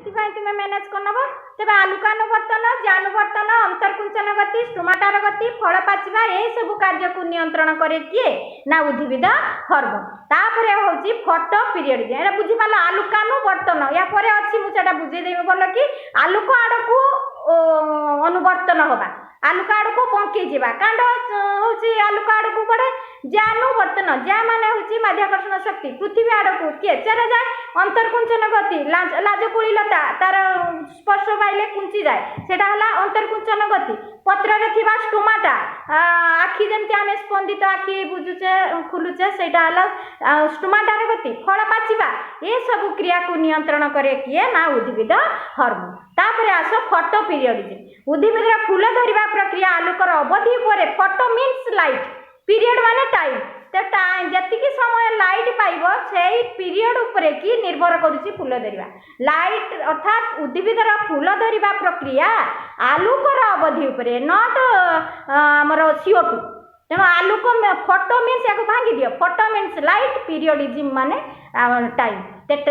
तुम्हें मैनेज करनब तेज आलुकानुवर्तन जानुवर्तन अंतर्कुंचन गति स्टोमाटार गति फल पाचिबा ए सब कार्य को नियंत्रण करे किए ना उद्भिद हॉर्मोन तापर होची फोटो पीरियड एटा बुझी पाला आलुकानुवर्तन या परे अछि मुचाटा बुझे देबे बोल कि आलुक आडकू अनुवर्तन होबा आलुक आडकू बंकी जीवा कांड होची आलुक आडकू बढ़े जानुवर्तन जा माने होची माध्याकर्षण शक्ति पृथ्वी आडकू किए चरा जाए अंतर्कुंचन गति लाजकुड़ीलता तार स्पर्श पाइले कुंची जाए सेटा हला अंतर्कुंचन गति पत्र रे थिबा स्टोमाटा आखि जेंति आमे स्पंदित आखि बुझुचे खुलुचे सेटा हला स्टोमाटार गति फल पाचिबा ए सब क्रिया को नियंत्रण करे किए ना उद्भिद हार्मोन तापर आसो फोटो पीरियडिज्म उद्भिद फूल धरिबा प्रक्रिया आलोकर अवधि परे फोटो मीन्स लाइट पीरियड माने टाइम तो टाइम जतिकी समय लाइट पाइब से पीरियड उपरे की निर्भर करुची फूल धरिबा लाइट अर्थात उद्भिदर फूल धरिबा प्रक्रिया आलोकर अवधि उपरे नॉट हमर CO2 तेणु आलोक फोटो मीन्स या भांगी दियो फोटो मीन्स लाइट पीरियडिज्म माने टाइम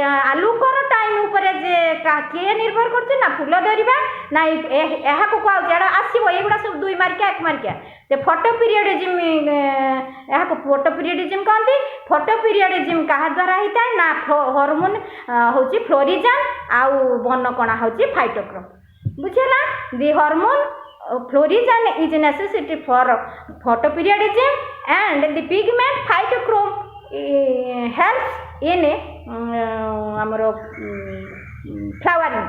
आलोकर टाइम उपरे जे किए निर्भर करছে ना फूल धरिबा ना एहा को कहौ जेडा आसीबो एगुडा सब दुई मार्किया एक मार्किया ते फोटो पीरियडिज्म एहा को फोटो पीरियडिज्म कहंती फोटो पीरियडिज्म कहा द्वारा हिता ना हार्मोन होची फ्लोरिजन आउ बनकणा होची फाइटोक्रोम बुझला दी hormone florisane is necessity for photoperiodism and the pigment phytochrome helps in flowering.